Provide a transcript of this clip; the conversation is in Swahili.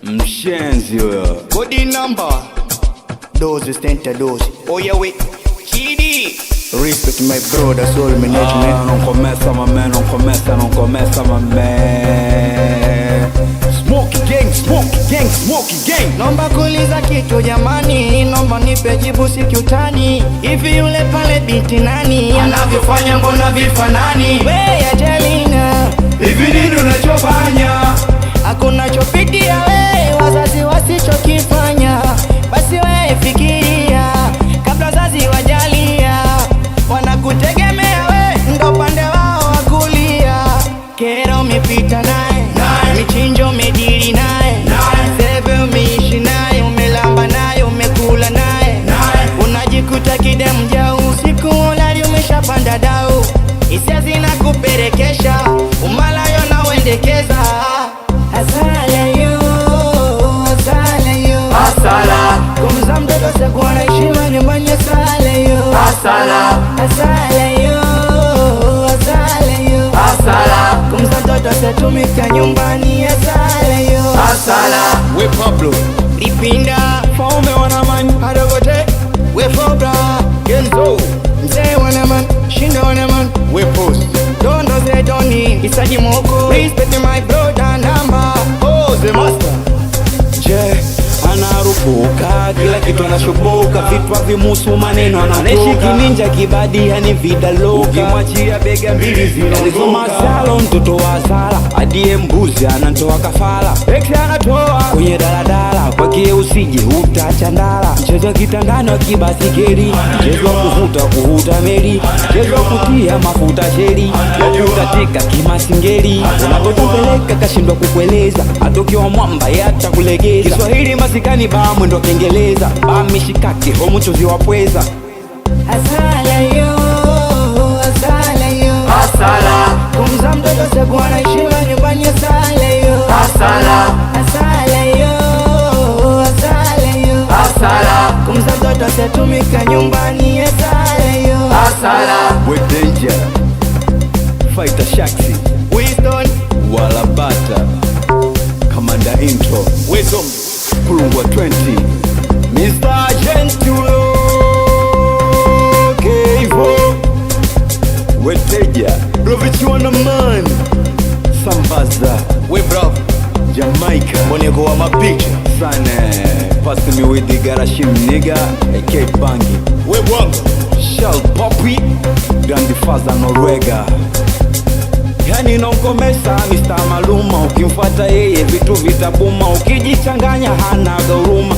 Mshenzi wewe. Body number Doze stenta doze. Oh yeah we Kidi. Respect my brother soul management. Non começa my man, non começa my man. Smoky gang, smoky gang. Nomba kuuliza kitu jamani, nomba nipe jibu sikiutani. Hivi yule pale binti nani anavyofanya mbona vifanani? We Angelina, Hivi nini unachofanya? hakuna chopitia we wazazi wasichokifanya. Basi we fikiria kabla wazazi wajalia, wanakutegemea we ndo pande wao wakulia. Kero umepita naye, michinjo umedili naye, sebe umeishi naye, umelamba naye, umekula naye, unajikuta kidemja usiku ulali umeshapanda dau. Hisia zinakuperekesha, umalayo na uendekeza. Asala yo, asala yo, Asala, kumza mtoto sekuwa na heshima nyumbani. Asala yo, asala, asala yo, asala yo, asala, kumza mtoto setumika nyumbani. Asala yo, asala. We Pablo, Lipinda faume wanaman. Hadogote, we Fobra Genzo, mzee wanaman, shinda wanaman. we Post. Dondo ze doni, isaji moko. Respect my brother number. Oh, the master. Je, anarupuka kila kitu anashoboka, vitu havimuhusu maneno ananaishi kininja kibadi, yani vida loka. Ukimwachia bega mbili zinaondoka. Masalo mtoto wa sala, adie mbuzi anatoa kafala. Eksi anatoa kwenye daladala, kwake usije utachandala. Mchezo wa kitandano kibasikeri, mchezo wa kuvuta meli, mchezo wa kutia mafuta sheri, kukatika kimasingeri. Unapotupeleka kashindwa kukueleza, atokiwa mwamba yata kulegeza. Kiswahili masikani ba mwendo kengeleza, ba mishikaki homu chozi wa pweza. Asala yo, asala yo, Asala, kumza mtoto sekuwa na heshima nyumbani. Asala yo, asala, asala yo, asala yo, asala, kumza mtoto setumika nyumbani. Asala yo, asala. We danger, fighter shaksi, Winston wala bata, Commander intro, wisdom, kulungwa 20, Mr. Gentulo, Kevo, Weteja, Rovichuana man, Sambaza, we bro Jamaica, Moneko wa mapicha Sane, pass me with the Garashim nigga, AK Bangi, we bwango Shell Poppy, Grandfather Norwega. Yani nakomesa Mr. Maluma, ukimfuata yeye vitu vitabuma, ukijichanganya hana huruma.